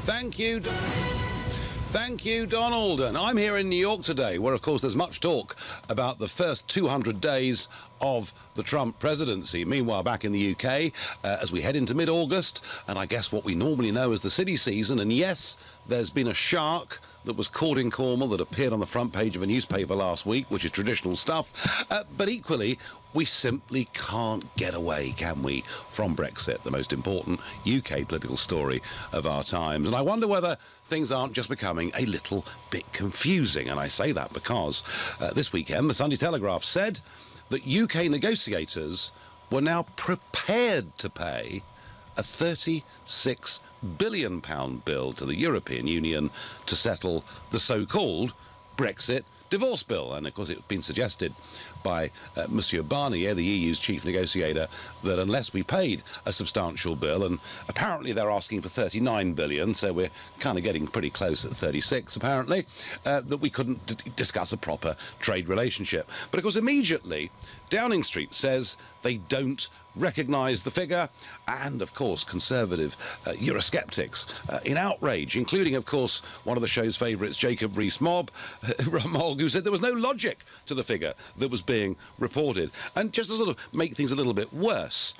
Thank you. Thank you, Donald. And I'm here in New York today, where, of course, there's much talk about the first 200 days of the Trump presidency. Meanwhile, back in the UK, as we head into mid-August, and I guess what we normally know as the city season, and yes, there's been a shark that was caught in Cornwall that appeared on the front page of a newspaper last week, which is traditional stuff. But equally, we simply can't get away, can we, from Brexit, the most important UK political story of our times. And I wonder whether things aren't just becoming a little bit confusing. And I say that because this weekend, the Sunday Telegraph said that UK negotiators were now prepared to pay a £36 billion bill to the European Union to settle the so-called Brexit divorce bill. And of course it's been suggested by Monsieur Barnier, the EU's chief negotiator, that unless we paid a substantial bill, and apparently they're asking for 39 billion, so we're kind of getting pretty close at 36 apparently, that we couldn't discuss a proper trade relationship. But of course immediately Downing Street says they don't recognise the figure, and of course conservative Eurosceptics in outrage, including of course one of the show's favourites, Jacob Rees-Mogg, who said there was no logic to the figure that was being reported. And just to sort of make things a little bit worse,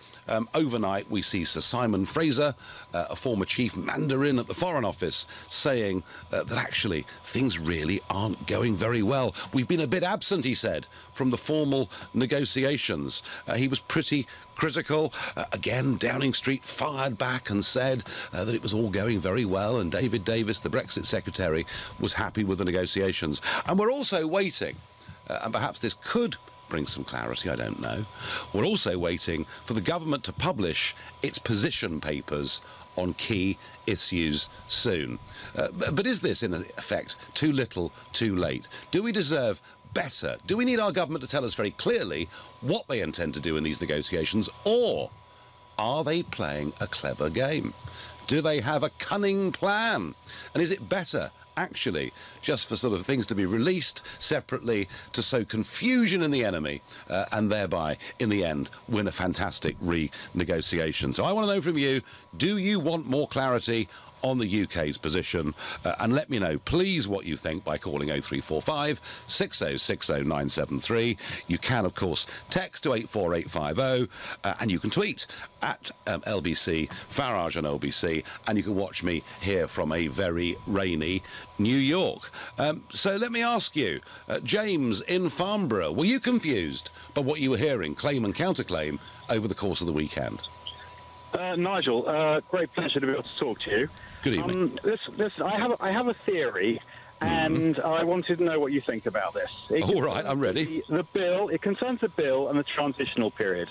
overnight we see Sir Simon Fraser, a former chief Mandarin at the Foreign Office, saying that actually things really aren't going very well. We've been a bit absent, he said, from the formal negotiations. He was pretty critical. Again, Downing Street fired back and said that it was all going very well, and David Davis, the Brexit secretary, was happy with the negotiations. And we're also waiting, and perhaps this could bring some clarity, I don't know, we're also waiting for the government to publish its position papers on key issues soon. But is this, in effect, too little, too late? Do we deserve better? Do we need our government to tell us very clearly what they intend to do in these negotiations, or are they playing a clever game? Do they have a cunning plan? And is it better, actually, just for sort of things to be released separately to sow confusion in the enemy and thereby, in the end, win a fantastic renegotiation? So I want to know from you, do you want more clarity on the UK's position? And let me know, please, what you think by calling 0345 6060 973. You can, of course, text to 84850, and you can tweet at LBC, Farage on LBC, and you can watch me here from a very rainy New York. So let me ask you, James in Farnborough, were you confused by what you were hearing, claim and counterclaim, over the course of the weekend? Nigel, great pleasure to be able to talk to you. Good evening. Listen, I have a theory, and I wanted to know what you think about this. All right, I'm ready. The bill, it concerns the bill and the transitional period.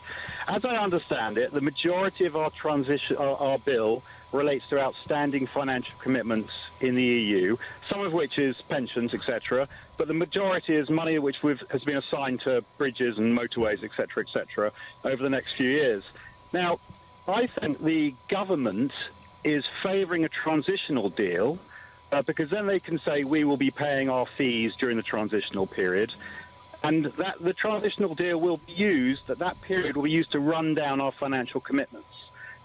As I understand it, the majority of our bill relates to outstanding financial commitments in the EU, some of which is pensions, etc., but the majority is money which has been assigned to bridges and motorways, etc., over the next few years. Now, I think the government is favouring a transitional deal because then they can say we will be paying our fees during the transitional period, and that the transitional deal will be used, that period will be used to run down our financial commitments.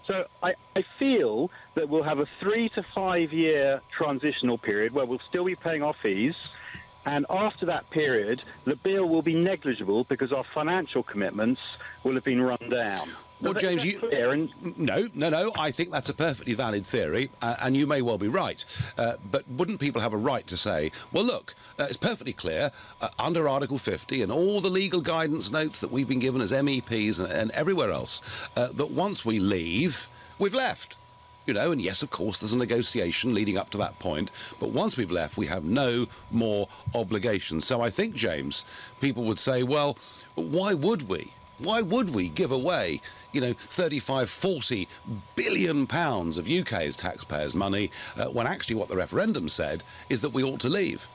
So I feel that we'll have a 3 to 5 year transitional period where we'll still be paying our fees, and after that period, the bill will be negligible because our financial commitments will have been run down. Well, James, No, I think that's a perfectly valid theory, and you may well be right. But wouldn't people have a right to say, well, look, it's perfectly clear, under Article 50 and all the legal guidance notes that we've been given as MEPs and everywhere else, that once we leave, we've left. You know, and yes, of course, there's a negotiation leading up to that point, but once we've left, we have no more obligations. So I think, James, people would say, well, why would we? Why would we give away, 35, 40 billion pounds of UK's taxpayers' money when actually what the referendum said is that we ought to leave?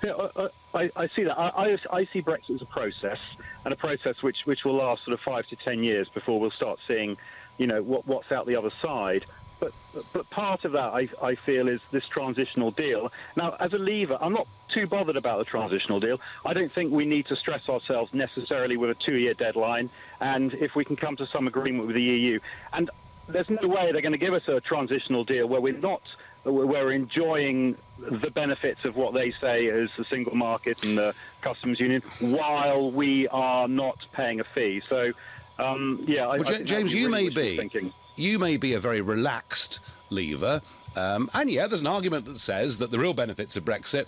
Yeah, I see that. I see Brexit as a process, and a process which will last sort of 5 to 10 years before we'll start seeing, what's out the other side. But part of that, I feel, is this transitional deal. Now, as a Leaver, I'm not too bothered about the transitional deal. I don't think we need to stress ourselves necessarily with a 2-year deadline, and if we can come to some agreement with the EU. And there's no way they're going to give us a transitional deal where we're enjoying the benefits of what they say is the single market and the customs union while we are not paying a fee. So, I James, you may be a very relaxed leaver. And yeah, there's an argument that says that the real benefits of Brexit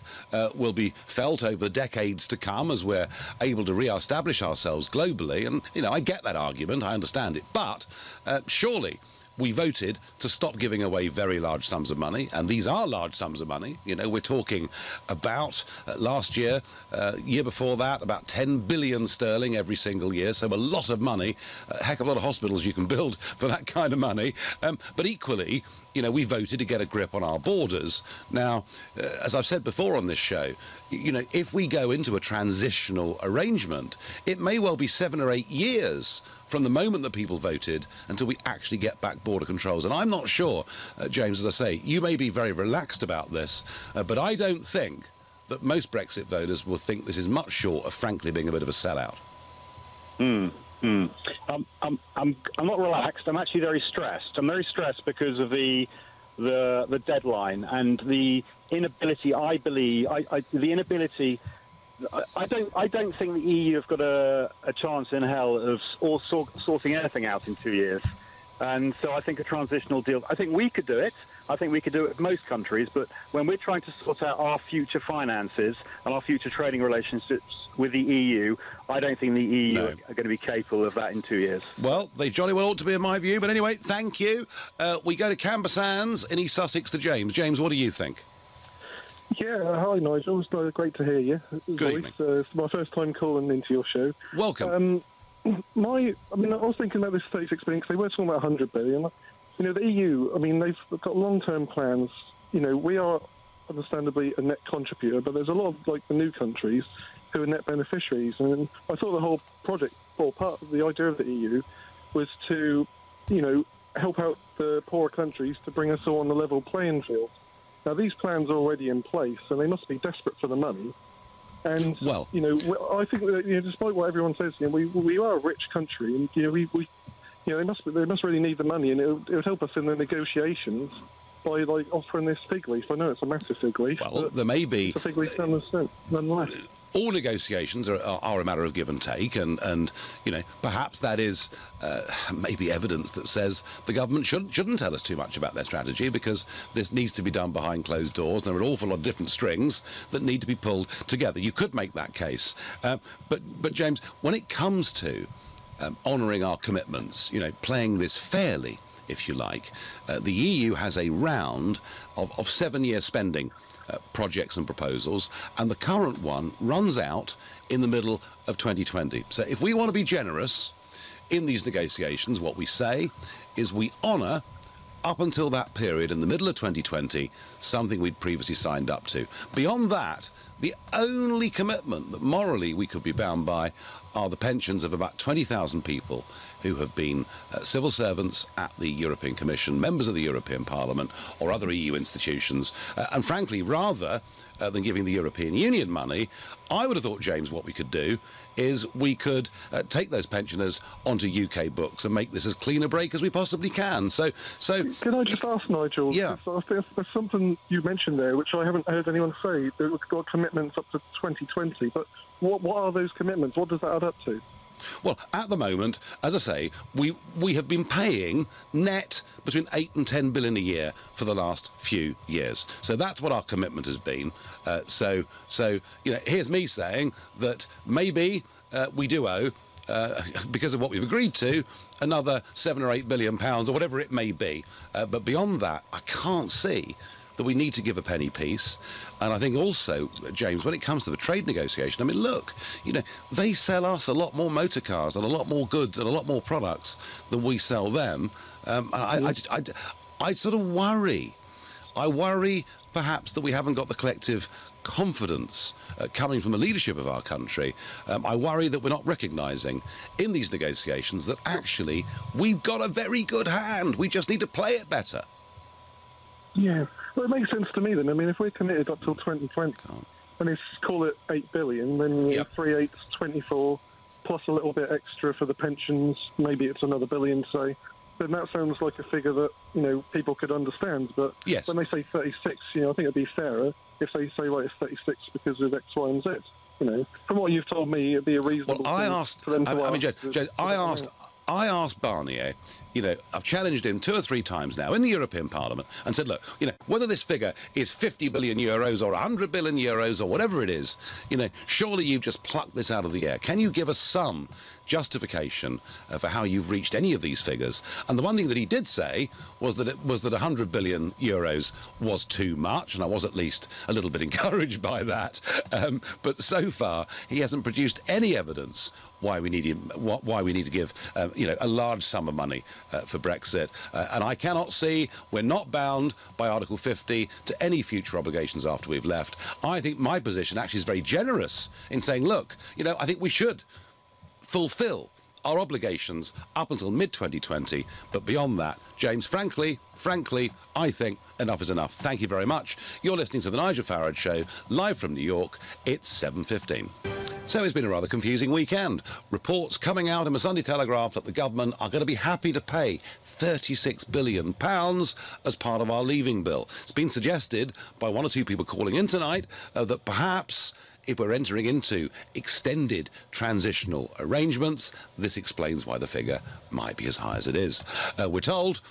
will be felt over the decades to come as we're able to re-establish ourselves globally. And, I get that argument, I understand it. But surely we voted to stop giving away very large sums of money, and these are large sums of money. We're talking about last year, year before that, about 10 billion sterling every single year, so a lot of money, a heck of a lot of hospitals you can build for that kind of money. But equally, we voted to get a grip on our borders. Now, as I've said before on this show, if we go into a transitional arrangement, it may well be 7 or 8 years from the moment that people voted until we actually get back border controls. And I'm not sure, James, as I say, you may be very relaxed about this, but I don't think that most Brexit voters will think this is much short of, frankly, being a bit of a sellout. I'm not relaxed. I'm actually very stressed. I'm very stressed because of the deadline and the inability. I believe the inability. I don't think the EU have got a chance in hell of sorting anything out in 2 years. And so I think a transitional deal, I think we could do it. I think we could do it with most countries. But when we're trying to sort out our future finances and our future trading relationships with the EU, I don't think the EU are going to be capable of that in 2 years. Well, they jolly well ought to be, in my view. But anyway, thank you. We go to Camber Sands in East Sussex to James. James, what do you think? Yeah, hi Nigel. It's great to hear you. Good evening. It's my first time calling into your show. Welcome. I was thinking about this 36 billion because they were talking about 100 billion. The EU, they've got long-term plans. We are understandably a net contributor, but there's a lot of the new countries who are net beneficiaries. And I thought the whole project, or part of the idea of the EU, was to, help out the poorer countries to bring us all on the level playing field. Now, these plans are already in place, and they must be desperate for the money. And, I think that, despite what everyone says, we are a rich country, and, they must really need the money, and it would help us in the negotiations by, offering this fig leaf. I know it's a massive fig leaf. Well, there may be... It's a fig leaf nonetheless. All negotiations are a matter of give and take, and perhaps that is maybe evidence that says the government shouldn't tell us too much about their strategy, because this needs to be done behind closed doors. There are an awful lot of different strings that need to be pulled together. You could make that case. But James, when it comes to honouring our commitments, playing this fairly, if you like, the EU has a round of 7-year spending projects and proposals, and the current one runs out in the middle of 2020. So if we want to be generous in these negotiations, what we say is we honour, up until that period in the middle of 2020, something we'd previously signed up to. Beyond that, the only commitment that morally we could be bound by are the pensions of about 20,000 people who have been civil servants at the European Commission, members of the European Parliament or other EU institutions. And frankly, rather than giving the European Union money, I would have thought, James, what we could do is we could take those pensioners onto UK books and make this as clean a break as we possibly can. So can I just ask, Nigel? Yeah. There's something you mentioned there which I haven't heard anyone say. That we've got commitments up to 2020, but what are those commitments? What does that add up to? Well, at the moment, as I say, we have been paying net between 8 and 10 billion a year for the last few years. So that's what our commitment has been. So here's me saying that maybe we do owe, because of what we've agreed to, another 7 or 8 billion pounds or whatever it may be. But beyond that, I can't see that we need to give a penny piece. And I think also, James, when it comes to the trade negotiation, look, they sell us a lot more motor cars and a lot more goods and a lot more products than we sell them. I sort of worry. I worry perhaps that we haven't got the collective confidence coming from the leadership of our country. I worry that we're not recognising in these negotiations that actually we've got a very good hand. We just need to play it better. Yeah. Well, it makes sense to me then. If we're committed up till 2020, and let's call it 8 billion, then 3/8, 24, plus a little bit extra for the pensions, maybe it's another billion, say. then that sounds like a figure that, people could understand. But yes. when they say 36, I think it'd be fairer if they say, right, it's 36 because of X, Y, and Z. From what you've told me, it'd be a reasonable thing for them to ask. James, I asked Barnier, I've challenged him 2 or 3 times now in the European Parliament and said, look, whether this figure is 50 billion euros or 100 billion euros or whatever it is, surely you've just plucked this out of the air. Can you give us some justification for how you've reached any of these figures? And the one thing that he did say was that 100 billion euros was too much, and I was at least a little bit encouraged by that. But so far, he hasn't produced any evidence why we need to give a large sum of money for Brexit, and I cannot see we're not bound by Article 50 to any future obligations after we've left. I think my position actually is very generous in saying, look, I think we should fulfil our obligations up until mid-2020, but beyond that, James, frankly, I think enough is enough. Thank you very much. You're listening to The Nigel Farage Show, live from New York. It's 7:15. So it's been a rather confusing weekend. Reports coming out in the Sunday Telegraph that the government are going to be happy to pay £36 billion as part of our leaving bill. It's been suggested by 1 or 2 people calling in tonight that perhaps if we're entering into extended transitional arrangements, this explains why the figure might be as high as it is. We're told,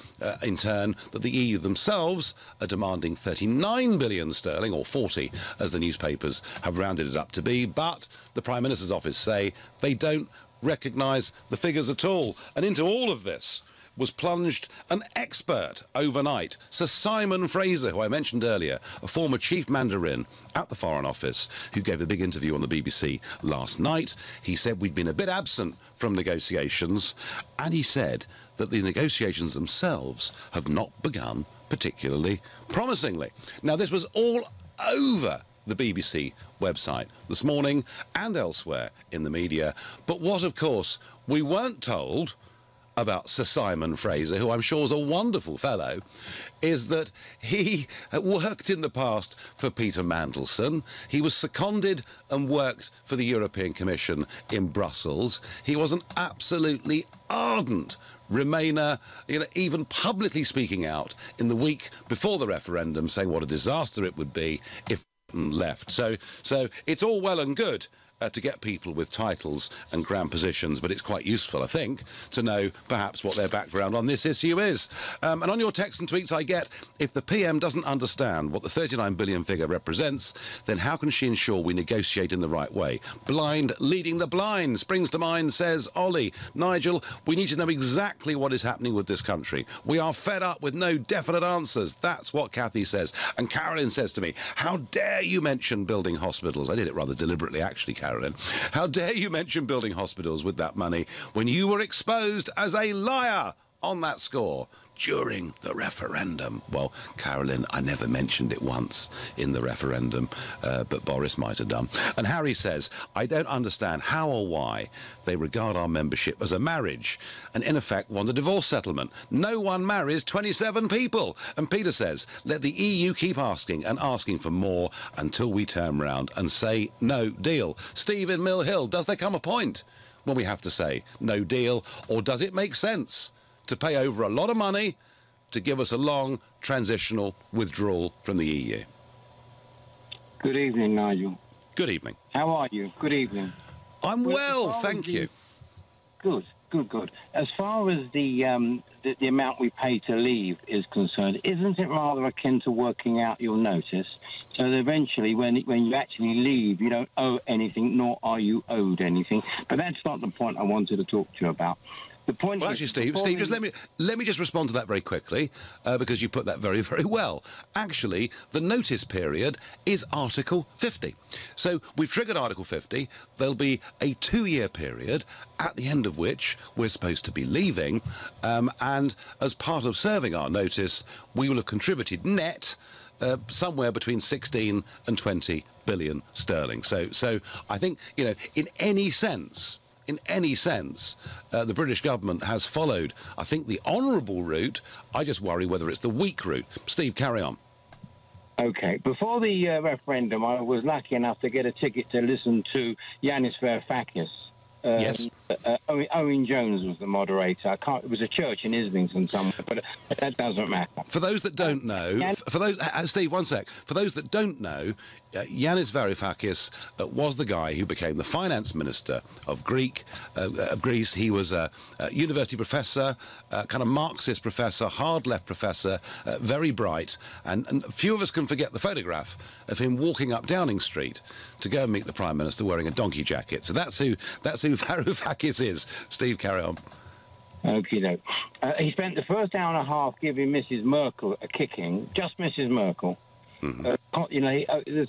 in turn, that the EU themselves are demanding 39 billion sterling, or 40, as the newspapers have rounded it up to be, but the Prime Minister's office say they don't recognise the figures at all. And into all of this was plunged an expert overnight, Sir Simon Fraser, who I mentioned earlier, a former chief mandarin at the Foreign Office, who gave a big interview on the BBC last night. He said we'd been a bit absent from negotiations, and he said that the negotiations themselves have not begun particularly promisingly. Now, this was all over the BBC website this morning and elsewhere in the media, but what, of course, we weren't told about Sir Simon Fraser, who I'm sure is a wonderful fellow, is that he worked in the past for Peter Mandelson. He was seconded and worked for the European Commission in Brussels. He was an absolutely ardent Remainer, even publicly speaking out in the week before the referendum, saying what a disaster it would be if left. So it's all well and good to get people with titles and grand positions, but it's quite useful, I think, to know perhaps what their background on this issue is. And on your texts and tweets I get, if the PM doesn't understand what the 39 billion figure represents, then how can she ensure we negotiate in the right way? Blind leading the blind springs to mind, says Ollie. Nigel, we need to know exactly what is happening with this country. We are fed up with no definite answers. That's what Kathy says. And Carolyn says to me, how dare you mention building hospitals? I did it rather deliberately, actually, Carolyn. How dare you mention building hospitals with that money when you were exposed as a liar on that score during the referendum? Well, Carolyn, I never mentioned it once in the referendum, but Boris might have done. And Harry says, I don't understand how or why they regard our membership as a marriage and in effect want a divorce settlement. No one marries 27 people. And Peter says, let the EU keep asking and asking for more until we turn round and say no deal. Steve in Mill Hill, does there come a point when we have to say no deal, or does it make sense to pay over a lot of money to give us a long transitional withdrawal from the EU? Good evening, Nigel. Good evening. How are you? Good evening. I'm well, thank you. Good. As far as the amount we pay to leave is concerned, isn't it rather akin to working out your notice? So that eventually, when you actually leave, you don't owe anything, nor are you owed anything. But that's not the point I wanted to talk to you about. The point well, actually, Steve, just let me just respond to that very quickly, because you put that very, very well. Actually, the notice period is Article 50. So we've triggered Article 50. There'll be a 2-year period at the end of which we're supposed to be leaving, and as part of serving our notice, we will have contributed net somewhere between 16 and 20 billion sterling. So I think, in any sense, the British government has followed, I think, the honourable route. I just worry whether it's the weak route. Steve, carry on. OK. Before the referendum, I was lucky enough to get a ticket to listen to Yanis Varoufakis. Yes. Owen Jones was the moderator. It was a church in Islington somewhere, but that doesn't matter. For those that don't know, for those, Steve, one sec. For those that don't know, Yanis Varoufakis was the guy who became the finance minister of Greece. He was a university professor, kind of Marxist professor, hard left professor, very bright, and few of us can forget the photograph of him walking up Downing Street to go and meet the Prime Minister wearing a donkey jacket. So that's who Varoufakis is. Steve, carry on. Okay, no. He spent the first hour and a half giving Mrs. Merkel a kicking, just Mrs. Merkel. Mm-hmm.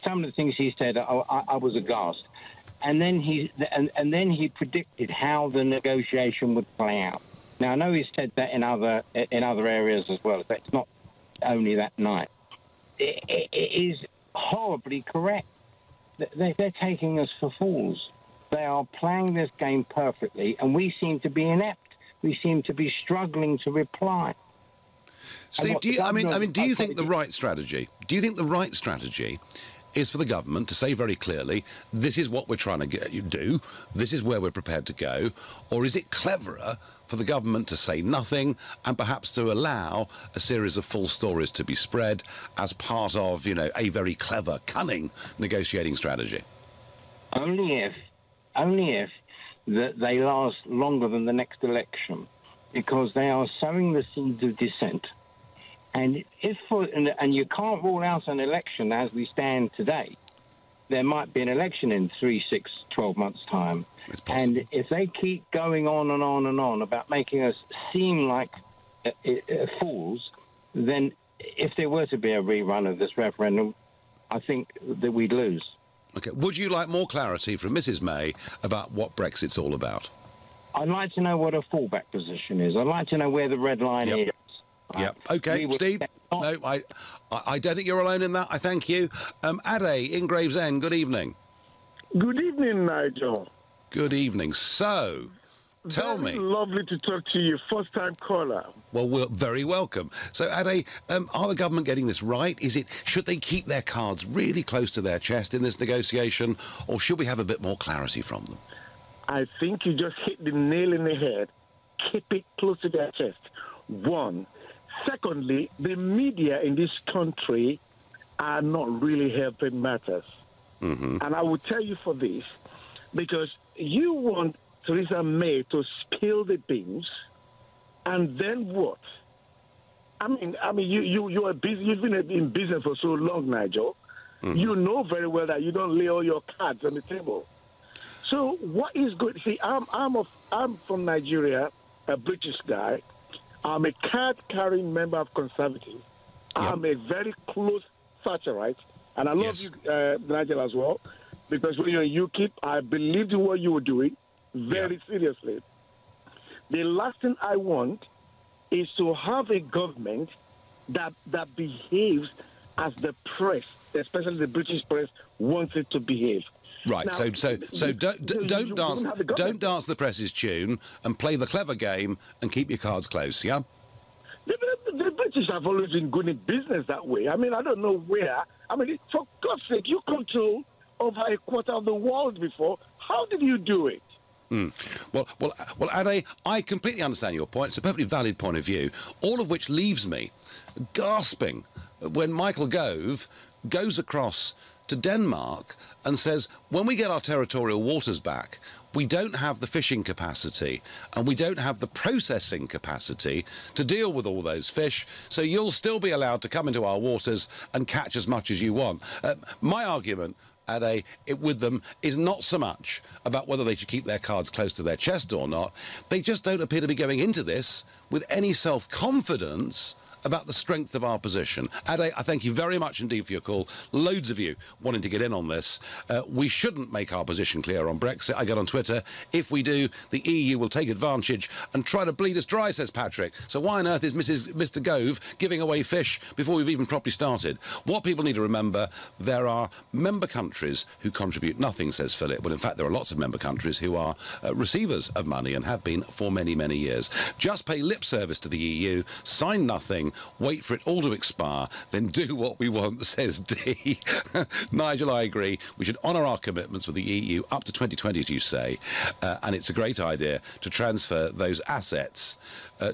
Some of the things he said, I was aghast. And then he predicted how the negotiation would play out. Now I know he's said that in other areas as well. So it's not only that night. It is horribly correct. They're taking us for fools. They are playing this game perfectly, and we seem to be inept. We seem to be struggling to reply. Steve, do you think the right strategy? Do you think the right strategy is for the government to say very clearly, this is what we're trying to do, this is where we're prepared to go, or is it cleverer for the government to say nothing and perhaps to allow a series of false stories to be spread as part of, a very clever, cunning negotiating strategy? Only if they last longer than the next election, because they are sowing the seeds of dissent. And you can't rule out an election as we stand today. There might be an election in 3, 6, 12 months' time. And if they keep going on and on and on about making us seem like fools, then if there were to be a rerun of this referendum, I think that we'd lose. OK. Would you like more clarity from Mrs May about what Brexit's all about? I'd like to know what a fallback position is. I'd like to know where the red line is. Yeah. OK, Steve. No, I don't think you're alone in that. I thank you. Ade in Gravesend, good evening. Good evening, Nigel. Good evening. So, tell me. Lovely to talk to you, first-time caller. Well, we're very welcome. So, Ade, are the government getting this right? Should they keep their cards really close to their chest in this negotiation, or should we have a bit more clarity from them? I think you just hit the nail in the head. Keep it close to their chest. One. Secondly, the media in this country are not really helping matters. Mm-hmm. And I will tell you for this, because you want Theresa May to spill the beans, and then what? I mean, you are busy. You've been in business for so long, Nigel. Mm-hmm. You know very well that you don't lay all your cards on the table. So what is good? See, I'm from Nigeria, a British guy. I'm a card-carrying member of Conservative. Yep. I'm a very close Thatcherite, and I love you, Nigel, as well, because when you're in UKIP, I believed in what you were doing very seriously. The last thing I want is to have a government that behaves as the press, especially the British press, wants it to behave. Right. Now, so don't dance the press's tune and play the clever game and keep your cards close. Yeah. The British have always been good in business that way. I mean, I don't know where. I mean, for God's sake, you control over a quarter of the world before. How did you do it? Mm. Well, Ade, I completely understand your point. It's a perfectly valid point of view, all of which leaves me gasping when Michael Gove goes across to Denmark and says, when we get our territorial waters back, we don't have the fishing capacity and we don't have the processing capacity to deal with all those fish, so you'll still be allowed to come into our waters and catch as much as you want. My argument with them is not so much about whether they should keep their cards close to their chest or not. They just don't appear to be going into this with any self-confidence about the strength of our position. Ade, I thank you very much indeed for your call. Loads of you wanting to get in on this. We shouldn't make our position clear on Brexit. I get on Twitter. If we do, the EU will take advantage and try to bleed us dry, says Patrick. So why on earth is Mr Gove giving away fish before we've even properly started? What people need to remember, there are member countries who contribute nothing, says Philip. Well, in fact, there are lots of member countries who are receivers of money and have been for many, many years. Just pay lip service to the EU, sign nothing, nothing, wait for it all to expire, then do what we want, says D. Nigel, I agree. We should honour our commitments with the EU up to 2020, as you say, and it's a great idea to transfer those assets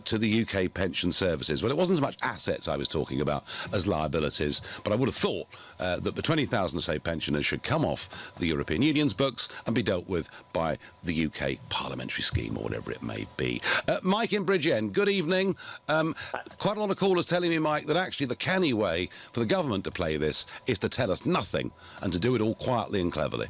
to the UK pension services. Well, it wasn't so much assets I was talking about as liabilities, but I would have thought that the 20,000 or so pensioners should come off the European Union's books and be dealt with by the UK parliamentary scheme or whatever it may be. Mike in Bridgend, good evening. Quite a lot of callers telling me, Mike, that actually the canny way for the government to play this is to tell us nothing and to do it all quietly and cleverly.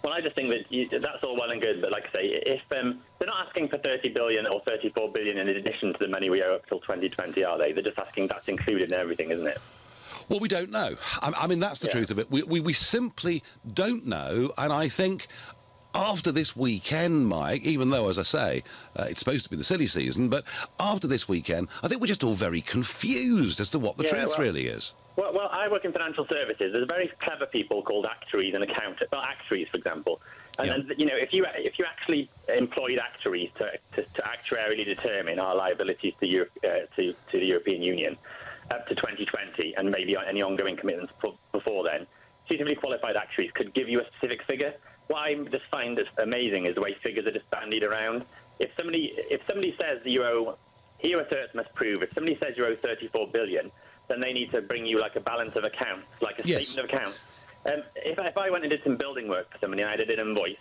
Well, I just think that that's all well and good, but like I say, if they're not asking for 30 billion or 34 billion in addition to the money we owe up till 2020, are they? They're just asking that's included in everything, isn't it? Well, we don't know. I mean, that's the truth of it. We simply don't know, and I think after this weekend, Mike, even though, as I say, it's supposed to be the silly season, but after this weekend, I think we're just all very confused as to what the truth really is. Well, I work in financial services. There's very clever people called actuaries and accountants. Well, actuaries, for example. And you know, if you actually employed actuaries to actuarially determine our liabilities to the European Union up to 2020 and maybe any ongoing commitments before then, suitably qualified actuaries could give you a specific figure. What I just find is amazing is the way figures are just bandied around. If somebody says you owe, here a cert must prove. If somebody says you owe 34 billion, then they need to bring you like a balance of accounts, like a statement of accounts. If I went and did some building work for somebody and I did an invoice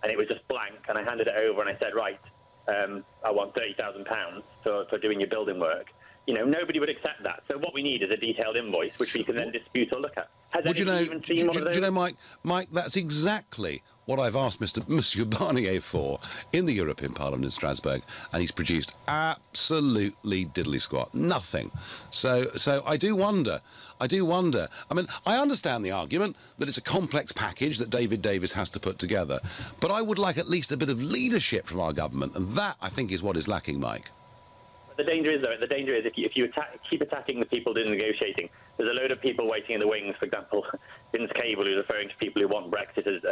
and it was just blank and I handed it over and I said, right, I want £30,000 for doing your building work, you know, nobody would accept that. So what we need is a detailed invoice which we can then dispute or look at. Has anybody even seen one of those? Do you know, Mike, that's exactly what I've asked Monsieur Barnier for in the European Parliament in Strasbourg, and he's produced absolutely diddly squat, nothing. So I do wonder. I mean, I understand the argument that it's a complex package that David Davis has to put together, but I would like at least a bit of leadership from our government, and that, I think, is what is lacking, Mike. The danger is if you keep attacking the people doing the negotiating, there's a load of people waiting in the wings. For example, Vince Cable, who's referring to people who want Brexit as,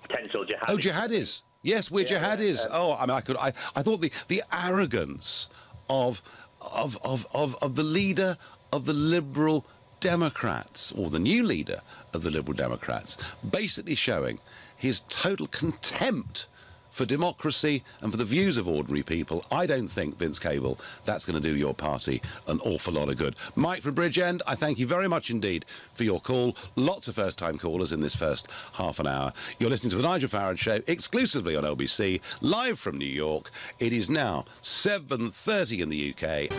potential jihadis. Oh, jihadis. Yes, we're jihadis. I mean, I thought the arrogance of the leader of the Liberal Democrats, or the new leader of the Liberal Democrats, basically showing his total contempt for democracy and for the views of ordinary people. I don't think, Vince Cable, that's going to do your party an awful lot of good. Mike from Bridgend, I thank you very much indeed for your call. Lots of first-time callers in this first half an hour. You're listening to The Nigel Farage Show exclusively on LBC, live from New York. It is now 7:30 in the UK.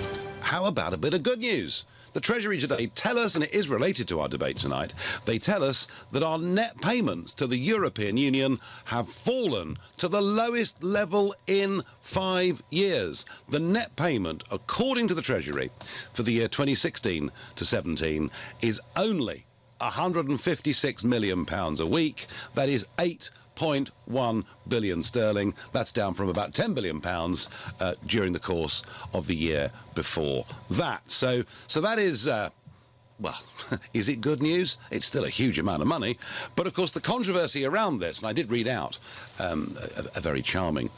How about a bit of good news? The Treasury today tell us, and it is related to our debate tonight, they tell us that our net payments to the European Union have fallen to the lowest level in 5 years. The net payment, according to the Treasury, for the year 2016 to 17 is only £156 million a week. That is 8.1 billion sterling. That's down from about £10 billion during the course of the year before that. So that is, well, is it good news? It's still a huge amount of money. But, of course, the controversy around this, and I did read out a very charming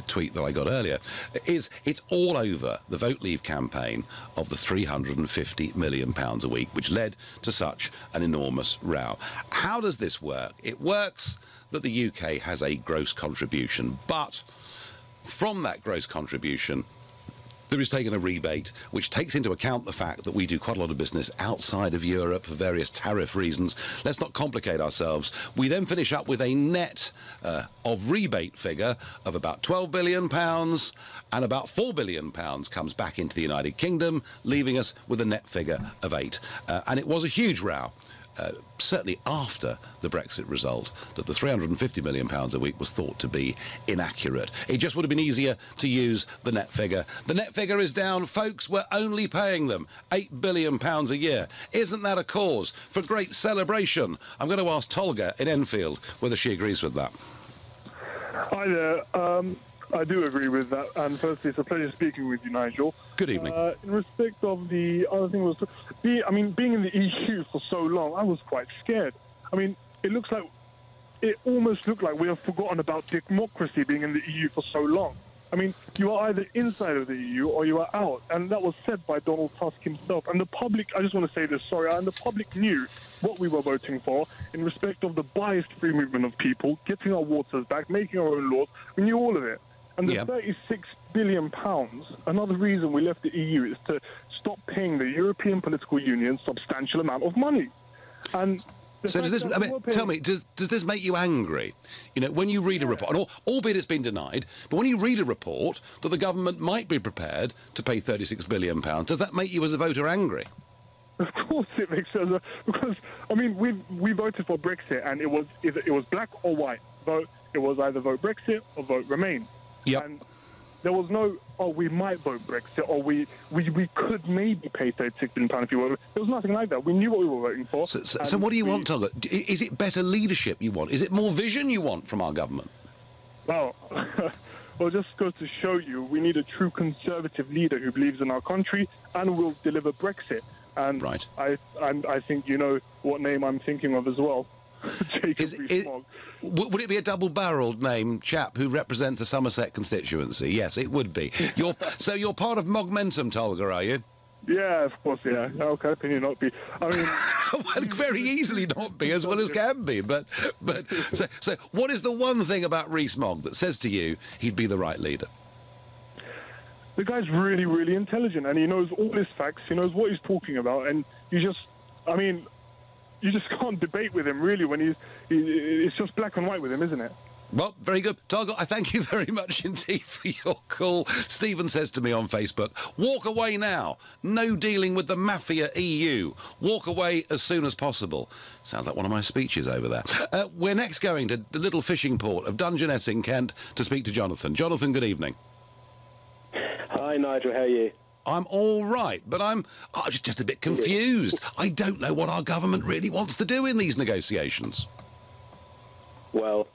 tweet that I got earlier, is it's all over the Vote Leave campaign of the £350 million a week, which led to such an enormous row. How does this work? It works that the UK has a gross contribution, but from that gross contribution, there is taken a rebate which takes into account the fact that we do quite a lot of business outside of Europe for various tariff reasons. Let's not complicate ourselves. We then finish up with a net of rebate figure of about £12 billion, and about £4 billion comes back into the United Kingdom, leaving us with a net figure of 8. And it was a huge row. Certainly after the Brexit result, that the £350 million a week was thought to be inaccurate. It just would have been easier to use the net figure. The net figure is down. Folks, we're only paying them £8 billion a year. Isn't that a cause for great celebration? I'm going to ask Tolga in Enfield whether she agrees with that. Hi there. I do agree with that. And firstly, it's a pleasure speaking with you, Nigel. Good evening. In respect of the other thing was, being in the EU for so long, I was quite scared. I mean, it almost looked like we have forgotten about democracy being in the EU for so long. I mean, you are either inside of the EU or you are out. And that was said by Donald Tusk himself. And the public, I just want to say this, sorry, and the public knew what we were voting for in respect of the biased free movement of people, getting our waters back, making our own laws. We knew all of it. And the £36 billion, another reason we left the EU is to stop paying the European political union substantial amount of money. And so does this, tell me, does this make you angry? You know, when you read a report, and albeit it's been denied, but when you read a report that the government might be prepared to pay £36 billion, does that make you as a voter angry? Of course it makes us, because, I mean, we voted for Brexit, and it was black or white. It was either vote Brexit or vote Remain. Yep. And there was no, we might vote Brexit, or we could maybe pay £36 billion if you were. There was nothing like that. We knew what we were voting for. So what do you want, Tolga? Is it better leadership you want? Is it more vision you want from our government? Well, well, just goes to show you, we need a true conservative leader who believes in our country and will deliver Brexit. And right. I think you know what name I'm thinking of as well. Would it be a double-barrelled name, chap who represents a Somerset constituency? Yes, it would be. So you're part of Mogmentum, Tolga, are you? Yeah, of course, yeah. How can you not be? I mean... well, very easily not be, as well as can be. But so what is the one thing about Rees-Mogg that says to you he'd be the right leader? The guy's really, really intelligent, and he knows all his facts. He knows what he's talking about, and you just can't debate with him, really, when it's just black and white with him, isn't it? Well, very good. Tolga, I thank you very much indeed for your call. Stephen says to me on Facebook, walk away now. No dealing with the mafia EU. Walk away as soon as possible. Sounds like one of my speeches over there. We're next going to the little fishing port of Dungeness in Kent to speak to Jonathan. Jonathan, good evening. Hi, Nigel. How are you? I'm all right, but I'm just a bit confused. I don't know what our government really wants to do in these negotiations. Well,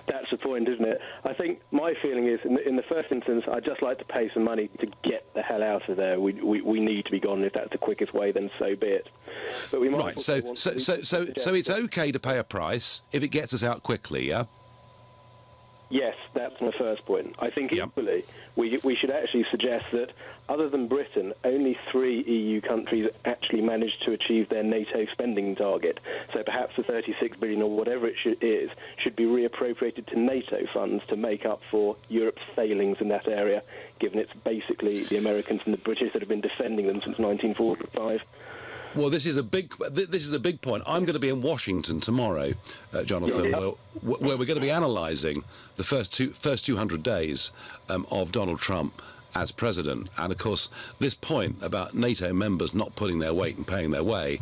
that's the point, isn't it? I think my feeling is, in the first instance, I'd just like to pay some money to get the hell out of there. We need to be gone. If that's the quickest way, then so be it. But we might. Right. So it's okay to pay a price if it gets us out quickly, yeah? Yes, that's my first point. I think equally, we should actually suggest that, other than Britain, only 3 EU countries actually managed to achieve their NATO spending target. So perhaps the 36 billion or whatever it is should be reappropriated to NATO funds to make up for Europe's failings in that area, given it's basically the Americans and the British that have been defending them since 1945. Well, this is a big point. I'm going to be in Washington tomorrow, Jonathan, where we're going to be analysing the first 200 days of Donald Trump as president. And, of course, this point about NATO members not putting their weight and paying their way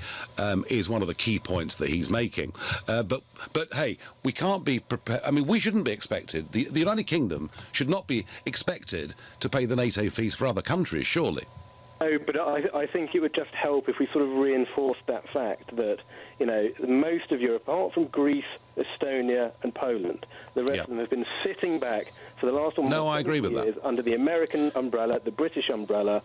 is one of the key points that he's making. But hey, we can't be prepared. I mean, we shouldn't be expected. The United Kingdom should not be expected to pay the NATO fees for other countries, surely. No, but I think it would just help if we sort of reinforced that fact that, you know, most of Europe, apart from Greece, Estonia and Poland, the rest of them have been sitting back for the last almost years under the American umbrella, the British umbrella.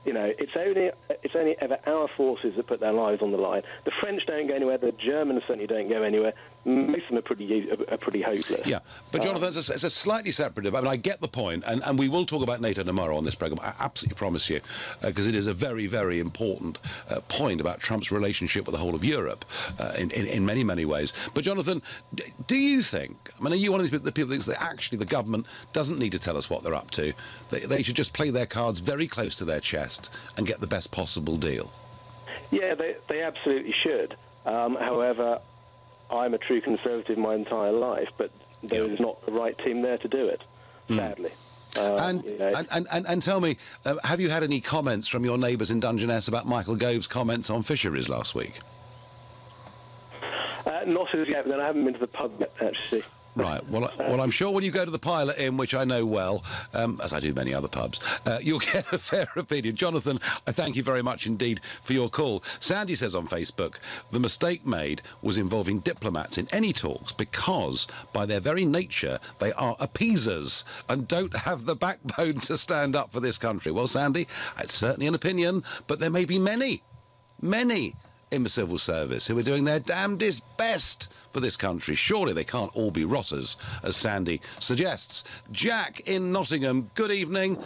You know, it's only ever our forces that put their lives on the line. The French don't go anywhere. The Germans certainly don't go anywhere. Most of them are pretty hopeless. Yeah, but Jonathan, it's a slightly separate debate. I mean, I get the point, and we will talk about NATO tomorrow on this programme. I absolutely promise you, because it is a very, very important point about Trump's relationship with the whole of Europe in many, many ways. But Jonathan, do you think? I mean, are you one of the people that thinks that actually the government doesn't need to tell us what they're up to? They should just play their cards very close to their chest and get the best possible deal? Yeah, they absolutely should. However, I'm a true conservative my entire life, but there is not the right team there to do it, sadly. And tell me, have you had any comments from your neighbours in Dungeness about Michael Gove's comments on fisheries last week? Not as yet, but then I haven't been to the pub yet, actually. Right. Well, I'm sure when you go to the Pilot Inn, which I know well, as I do many other pubs, you'll get a fair opinion. Jonathan, I thank you very much indeed for your call. Sandy says on Facebook, the mistake made was involving diplomats in any talks because, by their very nature, they are appeasers and don't have the backbone to stand up for this country. Well, Sandy, it's certainly an opinion, but there may be many in the civil service who are doing their damnedest best for this country. Surely they can't all be rotters, as Sandy suggests. Jack in Nottingham, good evening.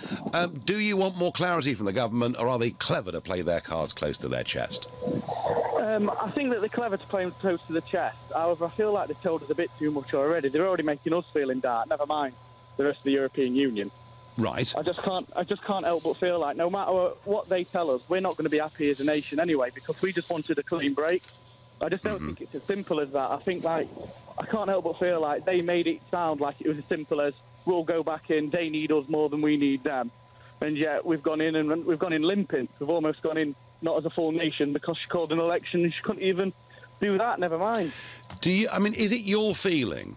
Do you want more clarity from the government, or are they clever to play their cards close to their chest? I think that they're clever to play them close to the chest. However, I feel like they've told us a bit too much already. They're already making us feel in dark, never mind the rest of the European Union. Right. I just can't help but feel like no matter what they tell us, we're not going to be happy as a nation anyway, because we just wanted a clean break. I just don't think it's as simple as that. I think, like, I can't help but feel like they made it sound like it was as simple as we'll go back in, they need us more than we need them. And yet we've gone in limping. We've almost gone in not as a full nation because she called an election and she couldn't even do that, never mind. Is it your feeling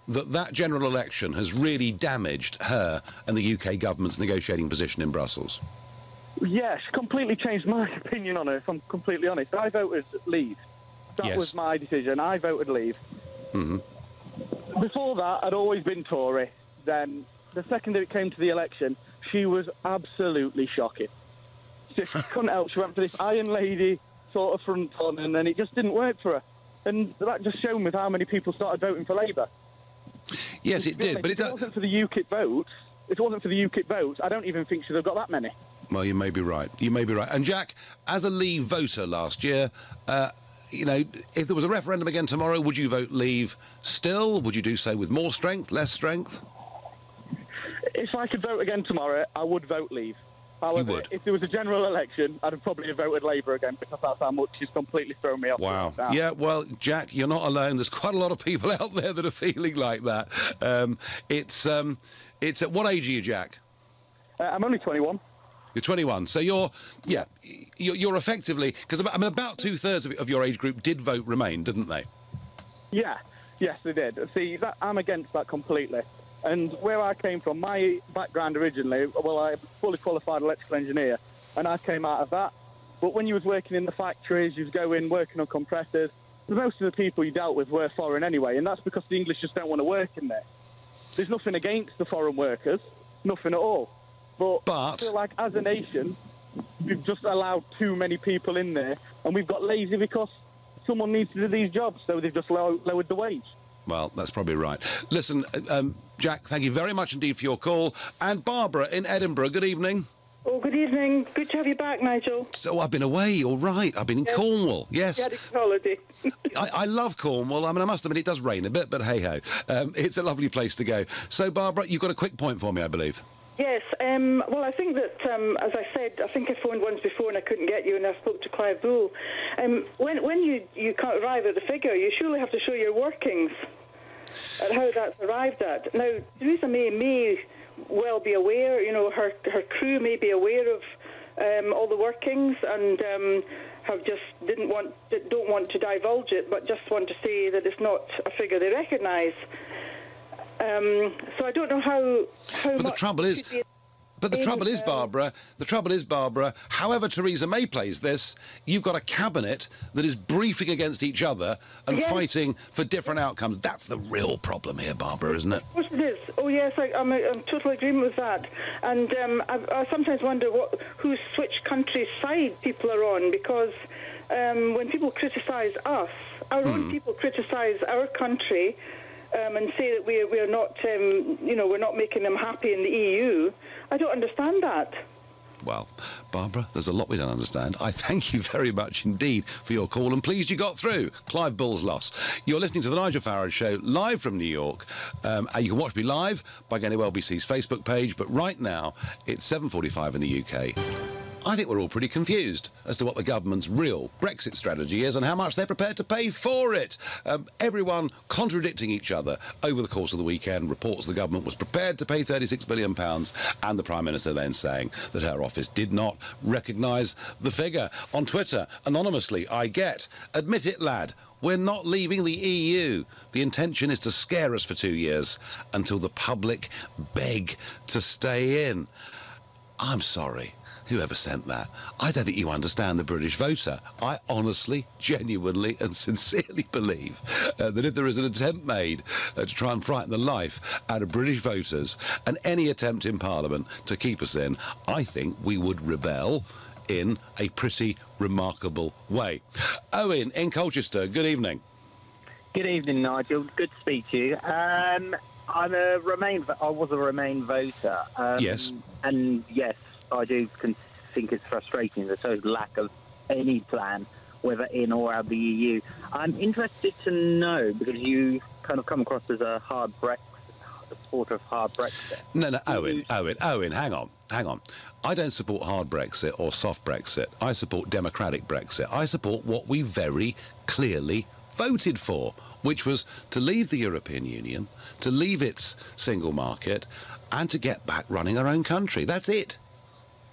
that general election has really damaged her and the UK government's negotiating position in Brussels? Yes, completely changed my opinion on it, if I'm completely honest. I voted leave. That was my decision. I voted leave. Before that, I'd always been Tory. Then, the second that it came to the election, she was absolutely shocking. She couldn't help. She went for this Iron Lady sort of front on, and then it just didn't work for her. And that just showed me how many people started voting for Labour. Yes, it did, but if it wasn't for the UKIP votes, I don't even think she'd have got that many. Well, you may be right. And Jack, as a Leave voter last year, if there was a referendum again tomorrow, would you vote Leave still? Would you do so with more strength, less strength? If I could vote again tomorrow, I would vote Leave. However, you would. If there was a general election, I'd have probably voted Labour again, because that's how much she's completely thrown me off. Wow. Yeah, well, Jack, you're not alone. There's quite a lot of people out there that are feeling like that. It's at what age are you, Jack? I'm only 21. You're 21, so you're effectively, because about 2/3 of your age group did vote Remain, didn't they? Yeah, yes, they did. See, I'm against that completely. And where I came from, my background originally, well, I'm a fully qualified electrical engineer, and I came out of that. But when you was working in the factories, you was going working on compressors, most of the people you dealt with were foreign anyway, and that's because the English just don't want to work in there. There's nothing against the foreign workers, nothing at all. But I feel like as a nation, we've just allowed too many people in there, and we've got lazy because someone needs to do these jobs, so they've just lowered the wage. Well, that's probably right. Listen, Jack, thank you very much indeed for your call. And Barbara in Edinburgh, good evening. Oh, good evening. Good to have you back, Nigel. So I've been away, all right. I've been in Cornwall, yes. You had a good holiday. I love Cornwall. I must admit, it does rain a bit, but hey-ho. It's a lovely place to go. So, Barbara, you've got a quick point for me, I believe. Yes. Well, I think that, as I said, I think I phoned once before and I couldn't get you, and I spoke to Clive Bull. When you can't arrive at the figure, you surely have to show your workings and how that's arrived at. Now, Theresa may well be aware, her crew may be aware of all the workings and have just don't want to divulge it, but just want to say that it's not a figure they recognise. So I don't know how but much... The trouble is, Barbara, however Theresa May plays this, you've got a cabinet that is briefing against each other and fighting for different outcomes. That's the real problem here, Barbara, isn't it? Of course it is. Oh, yes, I'm totally agreement with that. And I sometimes wonder which country's side people are on, because when people criticise us, our own people criticise our country and say that we're not, we're not making them happy in the EU. I don't understand that. Well, Barbara, there's a lot we don't understand. I thank you very much indeed for your call, and pleased you got through. Clive Bull's loss. You're listening to the Nigel Farage Show live from New York. You can watch me live by going to LBC's Facebook page, but right now it's 7:45 in the UK. I think we're all pretty confused as to what the government's real Brexit strategy is and how much they're prepared to pay for it. Everyone contradicting each other over the course of the weekend. Reports the government was prepared to pay £36 billion, and the Prime Minister then saying that her office did not recognise the figure. On Twitter, anonymously, I get, admit it, lad, we're not leaving the EU. The intention is to scare us for 2 years until the public beg to stay in. I'm sorry. Whoever sent that? I don't think you understand the British voter. I honestly, genuinely and sincerely believe that if there is an attempt made to try and frighten the life out of British voters and any attempt in Parliament to keep us in, I think we would rebel in a pretty remarkable way. Owen in Colchester, good evening. Good evening, Nigel. Good to speak to you. I was a Remain voter. Yes. And yes, I do think it's frustrating the total lack of any plan, whether in or out of the EU. I'm interested to know, because you kind of come across as a hard Brexit, a supporter of hard Brexit. No, Owen, hang on. I don't support hard Brexit or soft Brexit. I support democratic Brexit. I support what we very clearly voted for, which was to leave the European Union, to leave its single market, and to get back running our own country. That's it.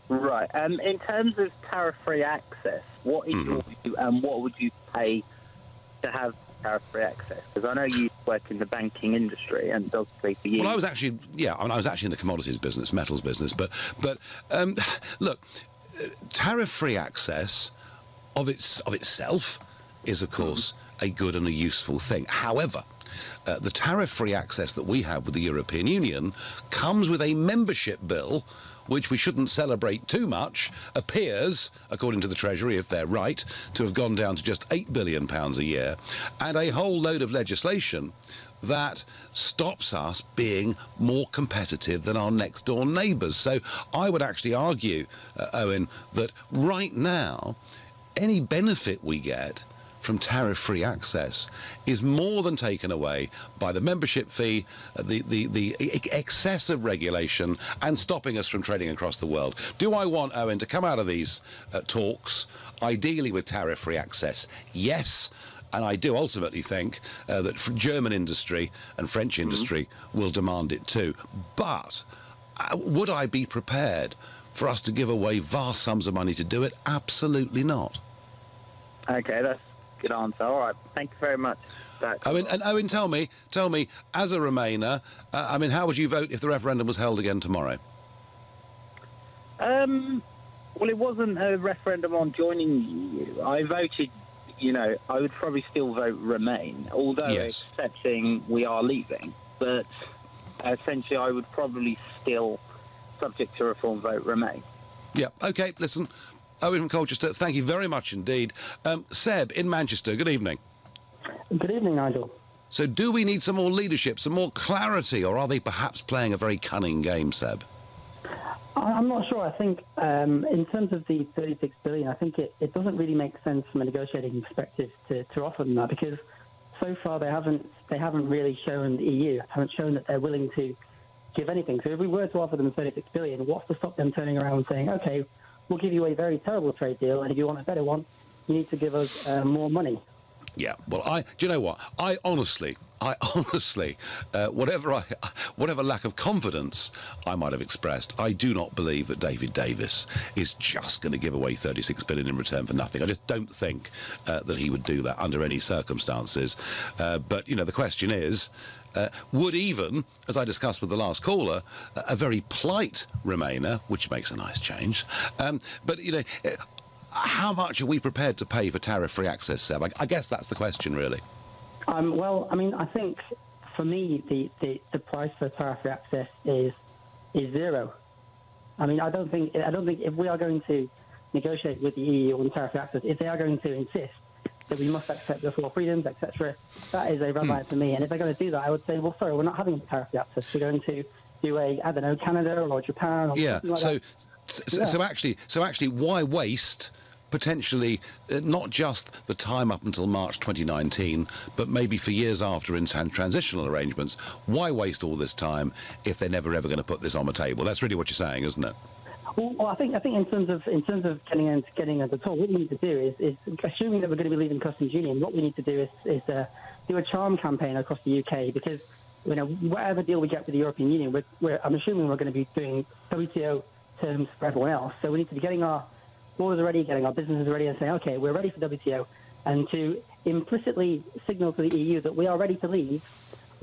Right. In terms of tariff-free access, what is your view, and what would you pay to have tariff-free access? Because I know you work in the banking industry, and obviously for you... Well, I was actually in the commodities business, metals business, but look, tariff-free access of itself is, of course, a good and a useful thing. However, the tariff-free access that we have with the European Union comes with a membership bill, which we shouldn't celebrate too much, appears, according to the Treasury, if they're right, to have gone down to just £8 billion a year, and a whole load of legislation that stops us being more competitive than our next-door neighbours. So I would actually argue, Owen, that right now, any benefit we get from tariff-free access is more than taken away by the membership fee, the excessive regulation, and stopping us from trading across the world. Do I want, Owen, to come out of these talks, ideally with tariff-free access? Yes. And I do ultimately think that German industry and French industry will demand it too. But would I be prepared for us to give away vast sums of money to do it? Absolutely not. Okay, that's good answer. All right, thank you very much. Owen, tell me, as a Remainer, how would you vote if the referendum was held again tomorrow? Well, it wasn't a referendum on joining the EU. I voted, I would probably still vote Remain, although accepting we are leaving. But essentially, I would probably still, subject to reform, vote Remain. Yeah, OK, listen. Owen from Colchester, thank you very much indeed. Seb in Manchester, good evening. Good evening, Nigel. So do we need some more leadership, some more clarity, or are they perhaps playing a very cunning game, Seb? I'm not sure. I think in terms of the 36 billion, I think it doesn't really make sense from a negotiating perspective to offer them that, because so far they haven't really shown, the EU haven't shown that they're willing to give anything. So if we were to offer them 36 billion, what's to stop them turning around and saying, OK, we'll give you a very terrible trade deal, and if you want a better one, you need to give us more money. Yeah, well, do you know what? I honestly, whatever lack of confidence I might have expressed, I do not believe that David Davis is just going to give away 36 billion in return for nothing. I just don't think that he would do that under any circumstances. But, the question is, would even, as I discussed with the last caller, a very polite Remainer, which makes a nice change, but, how much are we prepared to pay for tariff-free access, Seb? I guess that's the question, really. I think for me the price for tariff-free access is zero. I don't think if we are going to negotiate with the EU on tariff-free access, if they are going to insist that we must accept the four freedoms, etc., that is a red light for me. And if they're going to do that, I would say, well, sorry, we're not having tariff-free access. We're going to do Canada or Japan or something like that. So actually, why waste potentially not just the time up until March 2019, but maybe for years after in transitional arrangements? Why waste all this time if they're never ever going to put this on the table? That's really what you're saying, isn't it? Well, I think in terms of getting at the top, what we need to do is assuming that we're going to be leaving customs union, what we need to do is do a charm campaign across the UK, because whatever deal we get with the European Union, I'm assuming we're going to be doing WTO terms for everyone else. So we need to be getting our borders ready, getting our businesses ready, and saying, OK, we're ready for WTO, and to implicitly signal to the EU that we are ready to leave,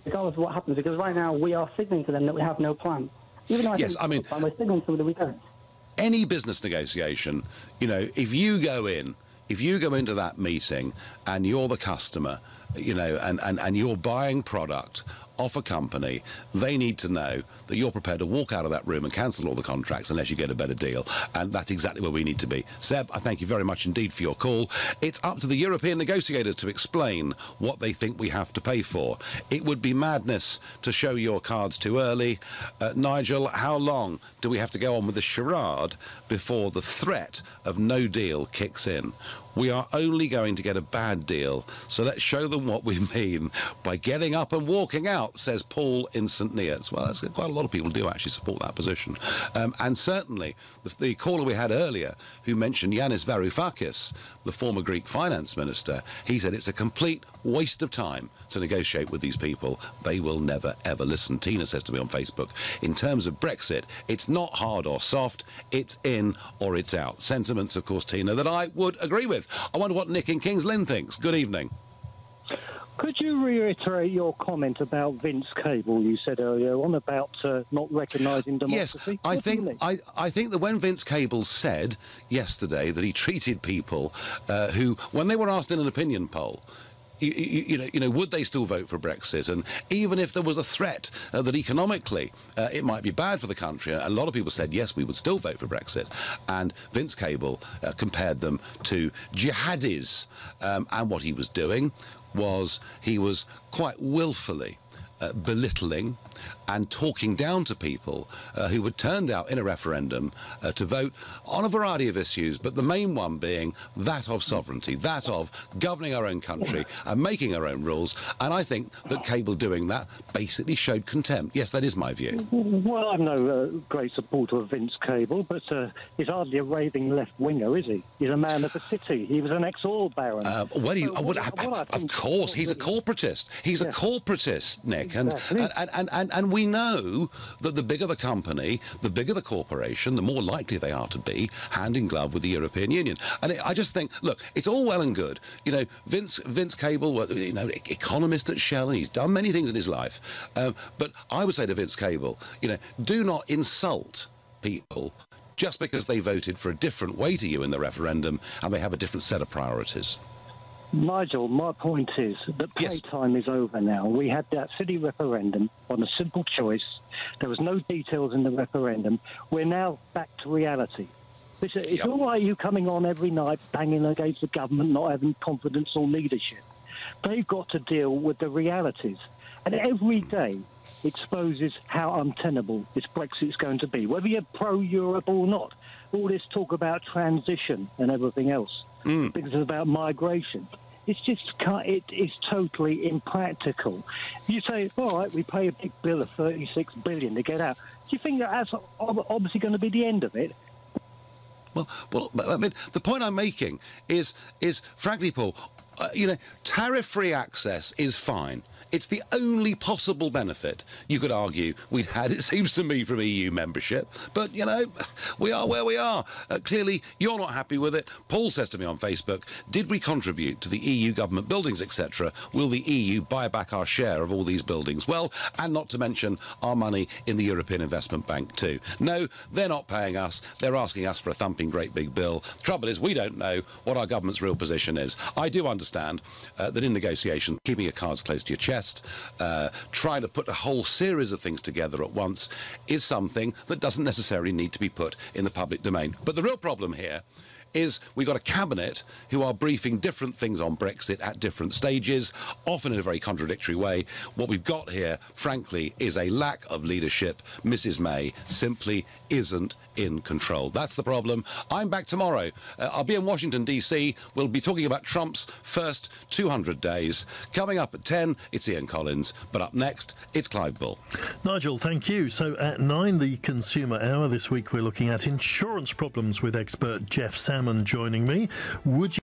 regardless of what happens. Because right now we are signaling to them that we have no plan. Even though we're signaling to them that we don't. Any business negotiation, if you go into that meeting and you're the customer you know, and you're buying product off a company, they need to know that you're prepared to walk out of that room and cancel all the contracts unless you get a better deal. And that's exactly where we need to be. Seb, I thank you very much indeed for your call. It's up to the European negotiators to explain what they think we have to pay for. It would be madness to show your cards too early. Nigel, how long do we have to go on with the charade before the threat of no deal kicks in? We are only going to get a bad deal, so let's show them what we mean by getting up and walking out, says Paul in St Neots. Well, that's quite a lot of people do actually support that position. And certainly, the caller we had earlier, who mentioned Yanis Varoufakis, the former Greek finance minister, he said it's a complete waste of time to negotiate with these people. They will never, ever listen. Tina says to me on Facebook, in terms of Brexit, it's not hard or soft, it's in or it's out. Sentiments, of course, Tina, that I would agree with. I wonder what Nick in Kings Lynn thinks. Good evening. Could you reiterate your comment about Vince Cable you said earlier on about not recognising democracy? Yes, I think that when Vince Cable said yesterday that he treated people who, when they were asked in an opinion poll, you know, would they still vote for Brexit? And even if there was a threat that economically it might be bad for the country, a lot of people said, yes, we would still vote for Brexit. And Vince Cable compared them to jihadis. And what he was doing was he was quite willfully belittling and talking down to people who were turned out in a referendum to vote on a variety of issues, but the main one being that of sovereignty, that of governing our own country and making our own rules. And I think that Cable doing that basically showed contempt. Yes, that is my view. Well, I'm no great supporter of Vince Cable, but he's hardly a raving left-winger, is he? He's a man of the city. He was an ex-oil baron. Of course, he's a corporatist. He's a corporatist, Nick. Exactly. And we know that the bigger the company, the bigger the corporation, the more likely they are to be hand in glove with the European Union. And I just think, look, it's all well and good. You know, Vince Cable, you know, economist at Shell, and he's done many things in his life. But I would say to Vince Cable, you know, do not insult people just because they voted for a different way to you in the referendum and they have a different set of priorities. Nigel, my point is that playtime is over now. We had that city referendum on a simple choice. There was no details in the referendum. We're now back to reality. It's all right you coming on every night banging against the government, not having confidence or leadership. They've got to deal with the realities. And every day exposes how untenable this Brexit's going to be, whether you're pro-Europe or not. All this talk about transition and everything else. Because it's about migration. It's just, it is totally impractical. You say, all right, we pay a big bill of $36 billion to get out. Do you think that's obviously going to be the end of it? Well, I mean, the point I'm making is frankly, Paul, you know, tariff-free access is fine. It's the only possible benefit you could argue we'd had, it seems to me, from EU membership. But, you know, we are where we are. Clearly, you're not happy with it. Paul says to me on Facebook, did we contribute to the EU government buildings, etc.? Will the EU buy back our share of all these buildings? Well, and not to mention our money in the European Investment Bank too. No, they're not paying us. They're asking us for a thumping great big bill. The trouble is, we don't know what our government's real position is. I do understand that in negotiations, keeping your cards close to your chest, trying to put a whole series of things together at once is something that doesn't necessarily need to be put in the public domain. But the real problem here is we've got a cabinet who are briefing different things on Brexit at different stages, often in a very contradictory way. What we've got here, frankly, is a lack of leadership. Mrs May simply isn't in control. That's the problem. I'm back tomorrow. I'll be in Washington, D.C. We'll be talking about Trump's first 200 days. Coming up at 10, it's Ian Collins. But up next, it's Clive Bull. Nigel, thank you. So at 9, the Consumer Hour. This week we're looking at insurance problems with expert Jeff Salmon joining me. Would you